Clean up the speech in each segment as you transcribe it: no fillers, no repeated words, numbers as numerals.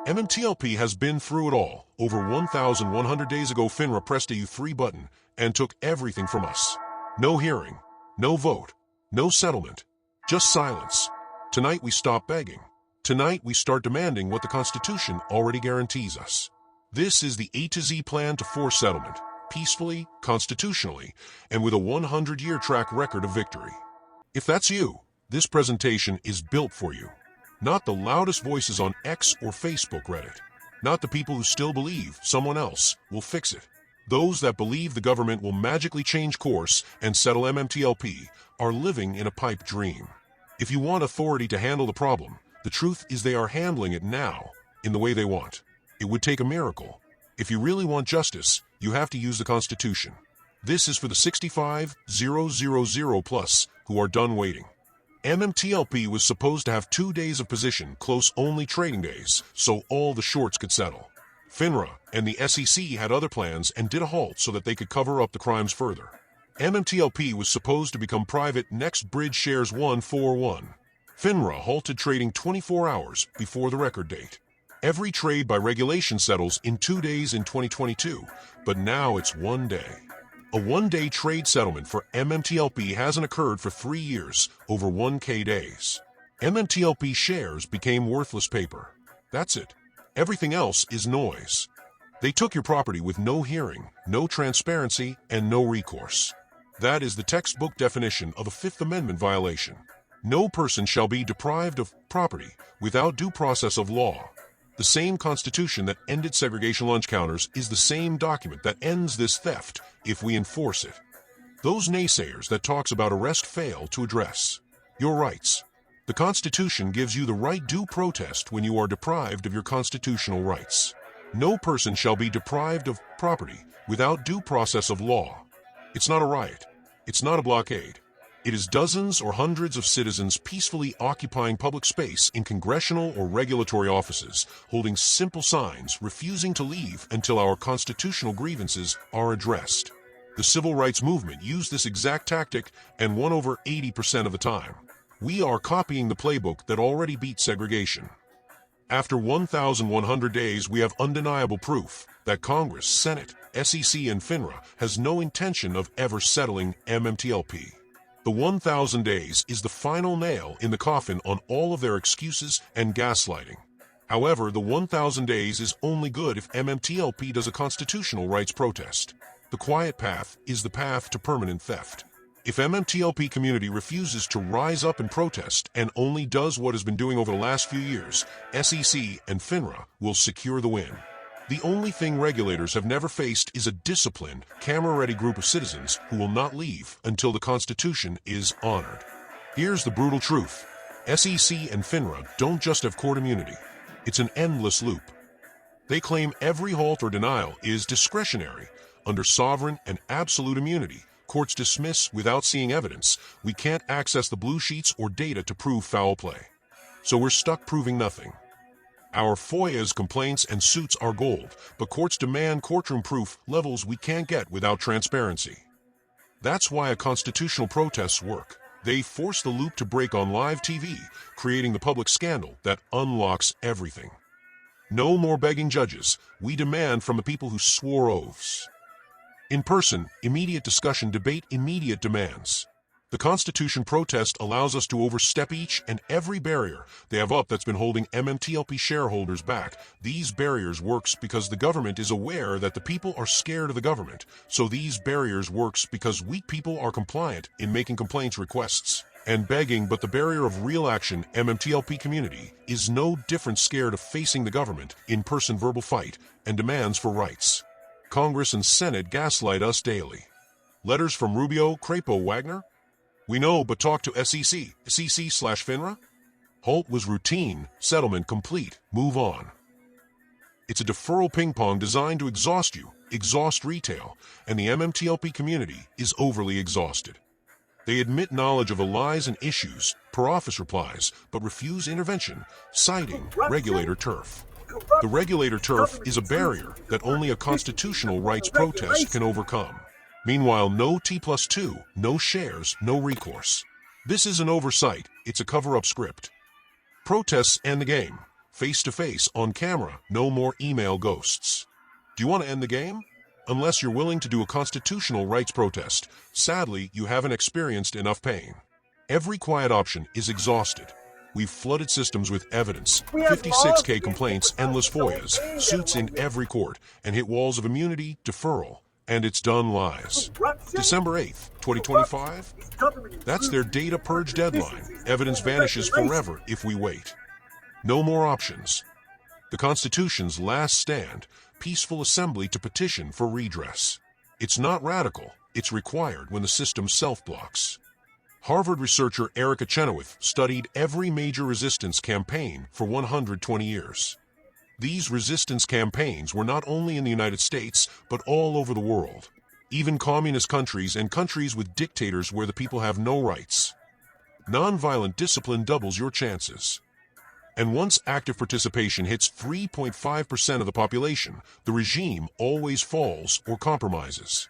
MMTLP has been through it all. Over 1,100 days ago, FINRA pressed a U3 button and took everything from us. No hearing, no vote, no settlement, just silence. Tonight we stop begging. Tonight we start demanding what the Constitution already guarantees us. This is the A to Z plan to force settlement, peacefully, constitutionally, and with a 100-year track record of victory. If that's you, this presentation is built for you. Not the loudest voices on X or Facebook Reddit. Not the people who still believe someone else will fix it. Those that believe the government will magically change course and settle MMTLP are living in a pipe dream. If you want authority to handle the problem, the truth is they are handling it now in the way they want. It would take a miracle. If you really want justice, you have to use the Constitution. This is for the 65,000 plus who are done waiting. MMTLP was supposed to have 2 days of position, close-only trading days, so all the shorts could settle. FINRA and the SEC had other plans and did a halt so that they could cover up the crimes further. MMTLP was supposed to become private next bridge shares 141. FINRA halted trading 24 hours before the record date. Every trade by regulation settles in 2 days in 2022, but now it's 1 day. A one-day trade settlement for MMTLP hasn't occurred for 3 years, over 1K days. MMTLP shares became worthless paper. That's it. Everything else is noise. They took your property with no hearing, no transparency, and no recourse. That is the textbook definition of a Fifth Amendment violation. No person shall be deprived of property without due process of law. The same Constitution that ended segregation lunch counters is the same document that ends this theft if we enforce it. Those naysayers that talks about arrest fail to address your rights. The Constitution gives you the right due protest when you are deprived of your constitutional rights. No person shall be deprived of property without due process of law. It's not a riot. It's not a blockade. It is dozens or hundreds of citizens peacefully occupying public space in congressional or regulatory offices, holding simple signs, refusing to leave until our constitutional grievances are addressed. The civil rights movement used this exact tactic and won over 80% of the time. We are copying the playbook that already beat segregation. After 1,100 days, we have undeniable proof that Congress, Senate, SEC, and FINRA has no intention of ever settling MMTLP. The 1,000 days is the final nail in the coffin on all of their excuses and gaslighting. However, the 1,000 days is only good if MMTLP does a constitutional rights protest. The quiet path is the path to permanent theft. If MMTLP community refuses to rise up and protest and only does what has been doing over the last few years, SEC and FINRA will secure the win. The only thing regulators have never faced is a disciplined, camera-ready group of citizens who will not leave until the Constitution is honored. Here's the brutal truth. SEC and FINRA don't just have court immunity. It's an endless loop. They claim every halt or denial is discretionary. Under sovereign and absolute immunity, courts dismiss without seeing evidence. We can't access the blue sheets or data to prove foul play. So we're stuck proving nothing. Our FOIAs, complaints, and suits are gold, but courts demand courtroom proof levels we can't get without transparency. That's why constitutional protests work. They force the loop to break on live TV, creating the public scandal that unlocks everything. No more begging judges. We demand from the people who swore oaths. In person, immediate discussion, debate, immediate demands. The Constitution protest allows us to overstep each and every barrier they have up that's been holding MMTLP shareholders back. These barriers works because the government is aware that the people are scared of the government. So these barriers works because weak people are compliant in making complaints, requests, and begging. But the barrier of real action, MMTLP community, is no different scared of facing the government, in-person verbal fight, and demands for rights. Congress and Senate gaslight us daily. Letters from Rubio, Crapo, Wagner? We know, but talk to SEC/FINRA? Halt was routine, settlement complete, move on. It's a deferral ping pong designed to exhaust you, exhaust retail, and the MMTLP community is overly exhausted. They admit knowledge of the lies and issues, per office replies, but refuse intervention, citing regulator turf. The regulator turf is a barrier that only a constitutional rights protest can overcome. Meanwhile, no T+2, no shares, no recourse. This is an oversight. It's a cover-up script. Protests end the game. face-to-face, on camera, no more email ghosts. Do you want to end the game? Unless you're willing to do a constitutional rights protest, sadly, you haven't experienced enough pain. Every quiet option is exhausted. We've flooded systems with evidence, 56K complaints, endless FOIAs, suits in every court, and hit walls of immunity, deferral, and it's done lies. December 8th, 2025? That's their data purge deadline. Evidence vanishes forever if we wait. No more options. The Constitution's last stand, peaceful assembly to petition for redress. It's not radical, it's required when the system self-blocks. Harvard researcher Erica Chenoweth studied every major resistance campaign for 120 years. These resistance campaigns were not only in the United States, but all over the world. Even communist countries and countries with dictators where the people have no rights. Nonviolent discipline doubles your chances. And once active participation hits 3.5% of the population, the regime always falls or compromises.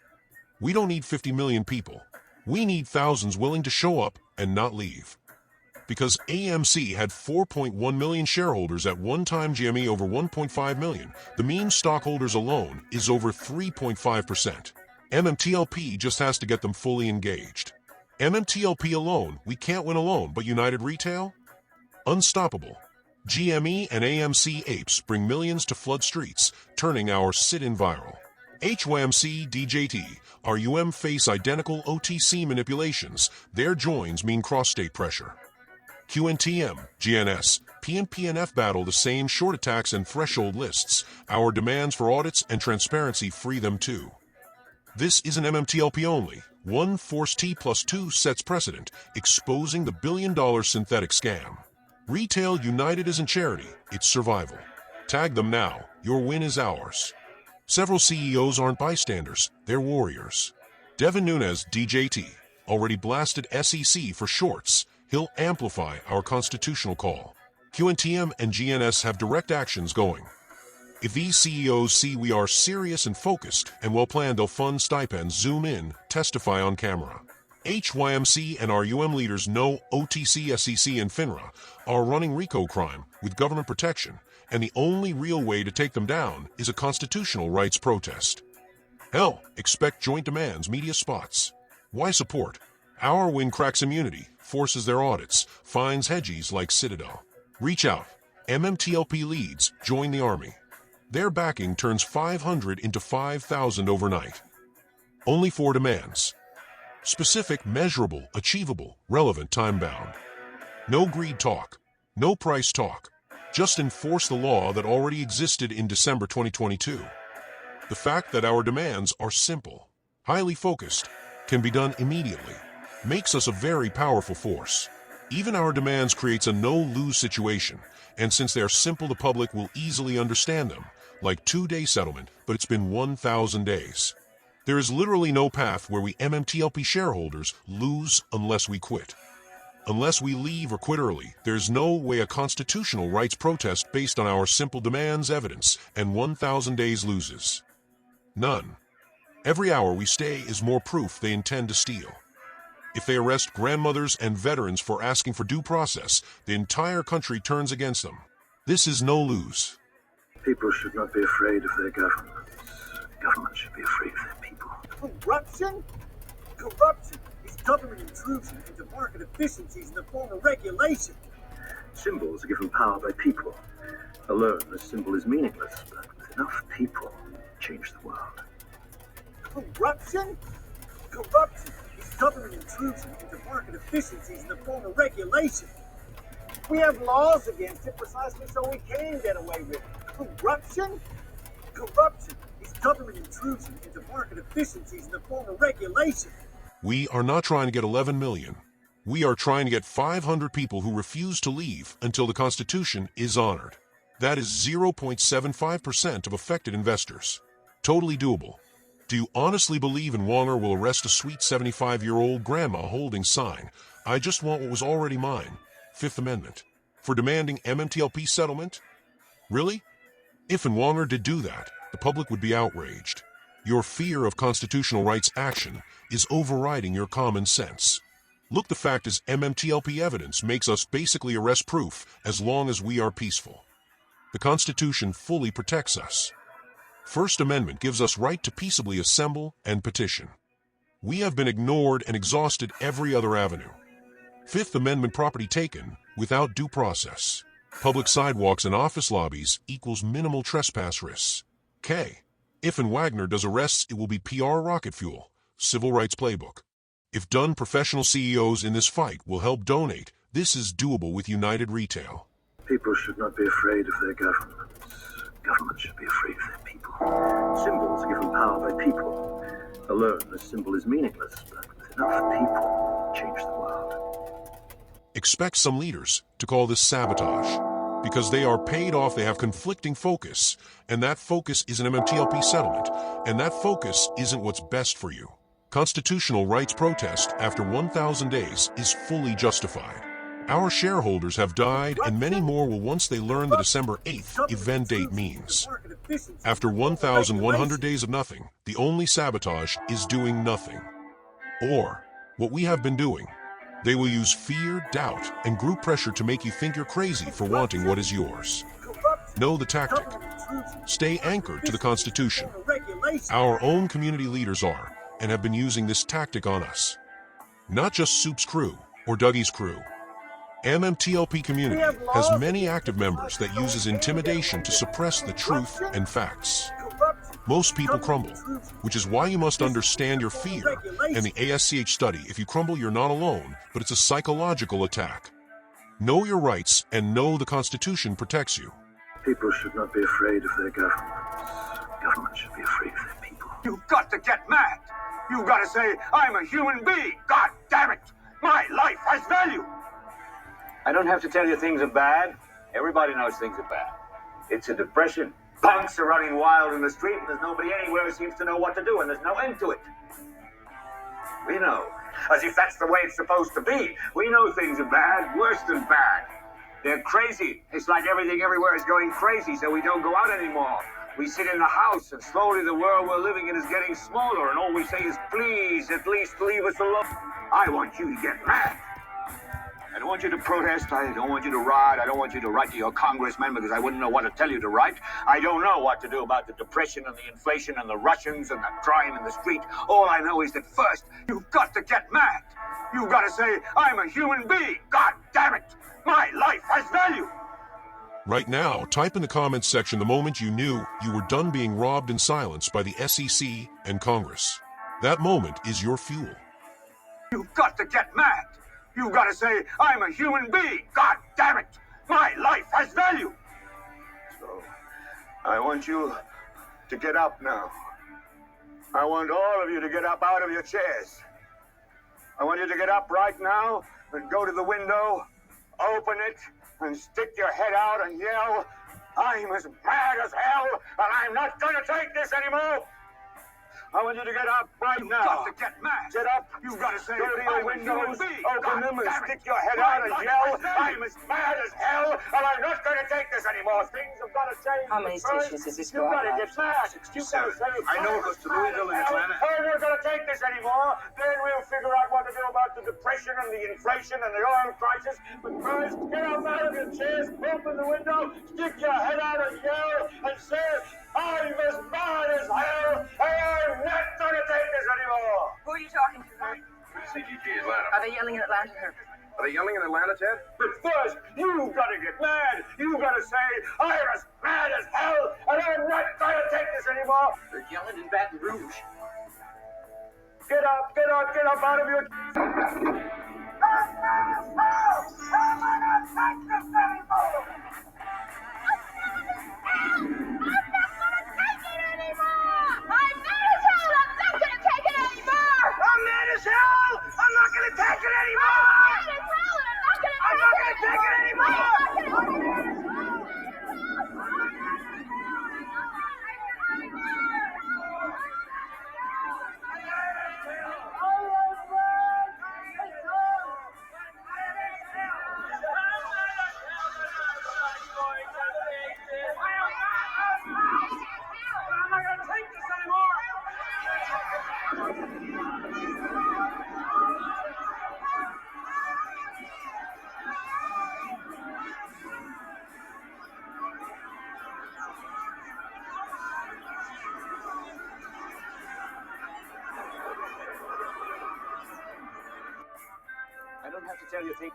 We don't need 50 million people. We need thousands willing to show up and not leave. Because AMC had 4.1 million shareholders at one time, GME over 1.5 million, the mean stockholders alone is over 3.5%. MMTLP just has to get them fully engaged. MMTLP alone, we can't win alone, but United Retail? Unstoppable. GME and AMC apes bring millions to flood streets, turning our sit-in viral. HYMC DJT, our face identical OTC manipulations, their joins mean cross-state pressure. QNTM GNS, PNPNF battle the same short attacks and threshold lists. Our demands for audits and transparency free them too. This isn't MMTLP only. One force T+2 sets precedent, exposing the billion-dollar synthetic scam. Retail united isn't charity, it's survival. Tag them now, your win is ours. Several CEOs aren't bystanders, they're warriors. Devin Nunes, DJT, already blasted SEC for shorts. He'll amplify our constitutional call. QNTM and GNS have direct actions going. If these CEOs see we are serious and focused and well-planned, they'll fund stipends, zoom in, testify on camera. HYMC and our leaders know OTC, SEC, and FINRA are running RICO crime with government protection, and the only real way to take them down is a constitutional rights protest. Hell, expect joint demands, media spots. Why support? Our win cracks immunity, forces their audits, finds hedgies like Citadel. Reach out. MMTLP leads, join the army. Their backing turns 500 into 5,000 overnight. Only 4 demands. Specific, measurable, achievable, relevant, time-bound. No greed talk. No price talk. Just enforce the law that already existed in December 2022. The fact that our demands are simple, highly focused, can be done immediately, makes us a very powerful force. Even our demands creates a no-lose situation, and since they are simple, the public will easily understand them, like 2-day settlement, but it's been 1,000 days. There is literally no path where we MMTLP shareholders lose unless we quit. Unless we leave or quit early, there's no way a constitutional rights protest based on our simple demands, evidence, and 1,000 days loses. None. Every hour we stay is more proof they intend to steal. If they arrest grandmothers and veterans for asking for due process, the entire country turns against them. This is no lose. People should not be afraid of their governments. Governments should be afraid of their people. Corruption? Corruption is government intrusion into market efficiencies in the form of regulation. Symbols are given power by people. Alone, a symbol is meaningless, but with enough people, change the world. Corruption? Corruption is government intrusion into market efficiencies in the form of regulation. We have laws against it precisely so we can get away with it. Corruption? Corruption is government intrusion into market efficiencies in the form of regulation. We are not trying to get 11 million. We are trying to get 500 people who refuse to leave until the Constitution is honored. That is 0.75% of affected investors. Totally doable. Do you honestly believe Wanger will arrest a sweet 75-year-old grandma holding sign, "I just want what was already mine," Fifth Amendment, for demanding MMTLP settlement? Really? If Wanger did do that, the public would be outraged. Your fear of constitutional rights action is overriding your common sense. Look, the fact is MMTLP evidence makes us basically arrest proof as long as we are peaceful. The Constitution fully protects us. First Amendment gives us right to peaceably assemble and petition. We have been ignored and exhausted every other avenue. Fifth Amendment property taken without due process. Public sidewalks and office lobbies equals minimal trespass risks. K. If and Wagner does arrests, it will be PR rocket fuel. Civil rights playbook. If done, professional CEOs in this fight will help donate. This is doable with United Retail. People should not be afraid of their governments. Governments should be afraid of their people. Symbols are given power by people. Alone, a symbol is meaningless, but with enough people, change the world. Expect some leaders to call this sabotage, because they are paid off, they have conflicting focus, and that focus is an MMTLP settlement, and that focus isn't what's best for you. Constitutional rights protest after 1,000 days is fully justified. Our shareholders have died, and many more will once they learn the December 8th event date means. After 1,100 days of nothing, the only sabotage is doing nothing. Or, what we have been doing. They will use fear, doubt, and group pressure to make you think you're crazy for wanting what is yours. Know the tactic. Stay anchored to the Constitution. Our own community leaders are, and have been using this tactic on us. Not just Soup's crew or Dougie's crew. MMTLP community has many active members that uses intimidation to suppress the truth and facts. Most people crumble, which is why you must understand your fear and the ASCH study. If you crumble, you're not alone, but it's a psychological attack. Know your rights and know the Constitution protects you. People should not be afraid of their governments. Governments should be afraid of their people. You've got to get mad. You've got to say, I'm a human being. God damn it. My life has value. I don't have to tell you things are bad. Everybody knows things are bad. It's a depression. Punks are running wild in the street, and there's nobody anywhere who seems to know what to do, and there's no end to it. We know. As if that's the way it's supposed to be. We know things are bad, worse than bad. They're crazy. It's like everything everywhere is going crazy, so we don't go out anymore. We sit in the house, and slowly the world we're living in is getting smaller, and all we say is, please, at least leave us alone. I want you to get mad. I don't want you to protest. I don't want you to riot. I don't want you to write to your congressman because I wouldn't know what to tell you to write. I don't know what to do about the depression and the inflation and the Russians and the crime in the street. All I know is that first, you've got to get mad. You've got to say, I'm a human being. God damn it. My life has value. Right now, type in the comments section the moment you knew you were done being robbed and silenced by the SEC and Congress. That moment is your fuel. You've got to get mad. You've got to say, I'm a human being. God damn it. My life has value. So, I want you to get up now. I want all of you to get up out of your chairs. I want you to get up right now and go to the window, open it, and stick your head out and yell, I'm as mad as hell, and I'm not going to take this anymore. I want you to get up right now. You've got to get mad. Get up. You've got to say, go to your windows, open them, and stick your head out and yell, I'm as mad as hell, and I'm not going to take this anymore. Things have got to change. How many stations does this go You've got out to get mad. You've got to say, I know it goes to Louisville and Atlanta. I'm not going to take this anymore. Then we'll figure out what to do about the depression and the inflation and the oil crisis. But first, get up out of your chairs, open the window, stick your head out and yell, and say, I'm as mad as hell, and I'm not going to take this anymore. Who are you talking to, Ted? CGG Atlanta. Are they yelling in Atlanta here? Are they yelling in Atlanta, Ted? But first, you've got to get mad. You've got to say, I'm as mad as hell, and I'm not going to take this anymore. They're yelling in Baton Rouge. Get up, get up, get up out of your... I'm mad as hell! I'm not going to take this anymore! tell you things.